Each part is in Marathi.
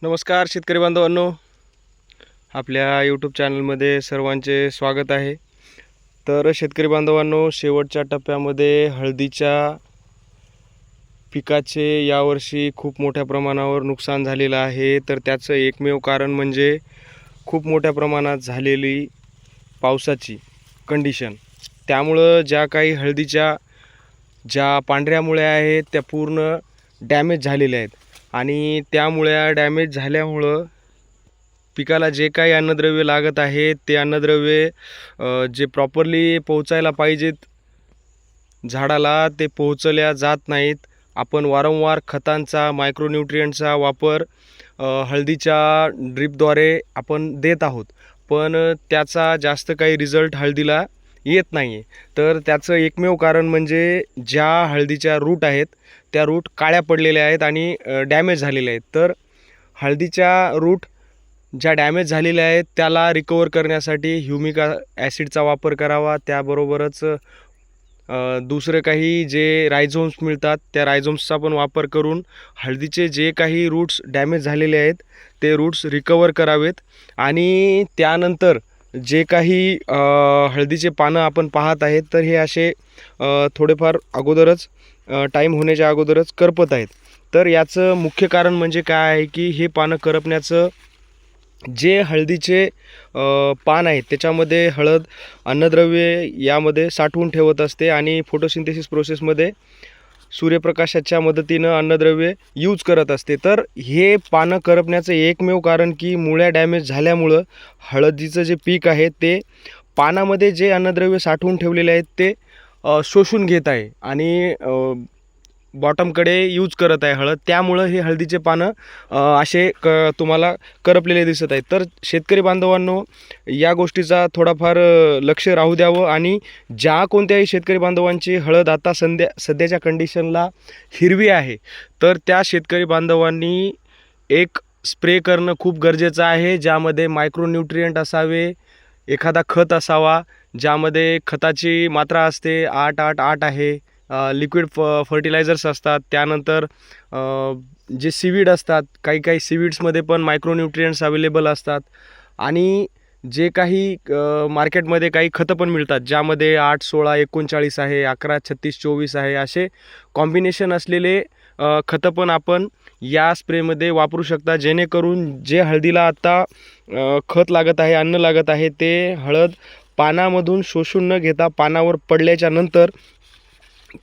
नमस्कार शेतकरी बांधवांनो, आपल्या यूट्यूब चॅनलमध्ये सर्वांचे स्वागत आहे। तर शेतकरी बांधवांनो, शेवटच्या टप्प्यामध्ये हळदीच्या पिकाचे यावर्षी खूप मोठ्या प्रमाणावर नुकसान झालेलं आहे। तर त्याचं एकमेव कारण म्हणजे खूप मोठ्या प्रमाणात झालेली पावसाची कंडिशन। त्यामुळं ज्या काही हळदीच्या ज्या पांढऱ्या मुळ्या आहेत त्या पूर्ण डॅमेज झालेल्या आहेत आणि त्या मुळ्या डॅमेज झाल्यामुळं पिकाला जे काही अन्नद्रव्य लागत आहे ते अन्नद्रव्य जे प्रॉपरली पोहोचायला पाहिजेत झाडाला ते पोहोचल्या जात नाहीत। आपण वारंवार खतांचा मायक्रोन्यूट्रिएंटचा वापर हळदीच्या ड्रिपद्वारे आपण देत आहोत, पण त्याचा जास्त काही रिझल्ट हळदीला येत नाही आहे। तर त्याचं एकमेव कारण म्हणजे ज्या हळदीच्या रूट आहेत त्या रूट काळ्या पडलेल्या आहेत आणि डॅमेज झालेल्या आहेत। तर हळदीच्या रूट ज्या डॅमेज झालेल्या आहेत त्याला रिकवर करण्यासाठी ह्युमिक ॲसिडचा वापर करावा। त्याबरोबरच दुसरे काही जे रायझोम्स मिळतात त्या रायझोम्सचा पण वापर करून हळदीचे जे काही रूट्स डॅमेज झालेले आहेत ते रूट्स रिकवर करावेत। आणि त्यानंतर जे काही हळदीचे पानं आपण पाहत आहेत तर हे असे थोडेफार अगोदरच टाईम होण्याच्या अगोदरच करपत आहेत। तर याचं मुख्य कारण म्हणजे काय आहे की हे पानं करपण्याचं जे हळदीचे पान आहेत त्याच्यामध्ये हळद अन्नद्रव्ये यामध्ये साठवून ठेवत असते आणि फोटोसिंथेसिस प्रोसेसमध्ये सूर्यप्रकाशाच्या मदतीनं अन्नद्रव्ये यूज करत असते। तर हे पानं करपण्याचं एकमेव कारण की मुळ्या डॅमेज झाल्यामुळं हळदीचं जे पीक आहे ते पानामध्ये जे अन्नद्रव्य साठवून ठेवलेले आहेत ते शोषून घेत आहे आणि बॉटमकडे यूज करत आहे हळद। त्यामुळं हे हळदीचे पानं असे तुम्हाला करपलेले दिसत आहेत। तर शेतकरी बांधवांनो, या गोष्टीचा थोडाफार लक्ष राहू द्यावं आणि ज्या कोणत्याही शेतकरी बांधवांची हळद आता सध्याच्या कंडिशनला हिरवी आहे तर त्या शेतकरी बांधवांनी एक स्प्रे करणं खूप गरजेचं आहे, ज्यामध्ये मायक्रोन्यूट्रिएंट असावे, एखादा खत असावा ज्यामध्ये खताची मात्रा असते 8-8-8 आहे, लिक्विड फर्टिलायझर्स असतात, त्यानंतर जे सीवीड असतात, काही सीवीड्समध्ये पण मायक्रोन्यूट्रिएंट्स अवेलेबल असतात आणि जे काही मार्केटमध्ये काही खतं पण मिळतात ज्यामध्ये 8-16-39 आहे, 11-36-24 आहे, असे कॉम्बिनेशन असलेले खतं पण आपण या स्प्रेमध्ये वापरू शकता, जेणेकरून जे हळदीला आता खत लागत आहे, अन्न लागत आहे ते हळद पानामधून शोषून न घेता पानावर पडल्याच्या नंतर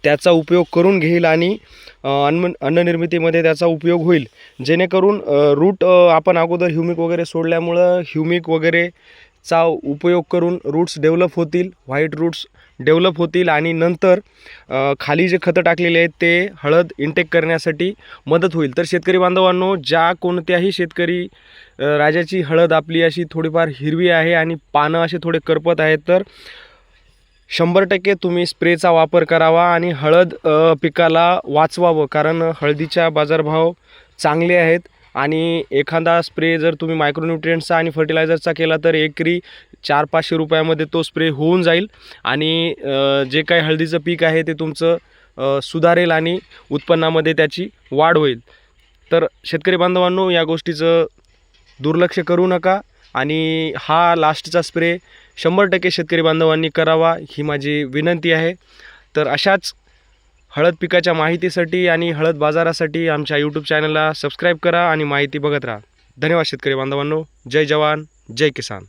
त्याचा उपयोग करून घेईल आणि अन्ननिर्मितीमध्ये त्याचा उपयोग होईल। जेणेकरून रूट आपण अगोदर ह्युमिक वगैरे सोडल्यामुळं ह्युमिक वगैरेचा उपयोग करून रूट्स डेव्हलप होतील, व्हाईट रूट्स डेव्हलप होतील आणि नंतर खाली जे खतं टाकलेले आहेत ते हळद इंटेक करण्यासाठी मदत होईल। तर शेतकरी बांधवांनो, ज्या कोणत्याही शेतकरी राजाची हळद आपली अशी थोडीफार हिरवी आहे आणि पानं असे थोडे करपत आहेत तर 100% तुम्ही स्प्रेचा वापर करावा आणि हळद पिकाला वाचवावं, कारण हळदीच्या बाजारभाव चांगले आहेत आणि एखादा स्प्रे जर तुम्ही मायक्रोन्यूट्रिएंट्सचा आणि फर्टिलायझरचा केला तर एकरी 400-500 रुपयामध्ये तो स्प्रे होऊन जाईल आणि जे काही हळदीचं पीक आहे ते तुमचं सुधारेल आणि उत्पन्नामध्ये त्याची वाढ होईल। तर शेतकरी बांधवांनो, या गोष्टीचं दुर्लक्ष करू नका आणि हा लास्टचा स्प्रे 100% शेतकरी बांधवांनी करावा ही माझी विनंती आहे। तर अशाच हळद पिकाच्या माहितीसाठी आणि हळद बाजारासाठी आमच्या यूट्यूब चॅनलला सबस्क्राईब करा आणि माहिती बघत राहा। धन्यवाद शेतकरी बांधवांनो। जय जवान, जय किसान।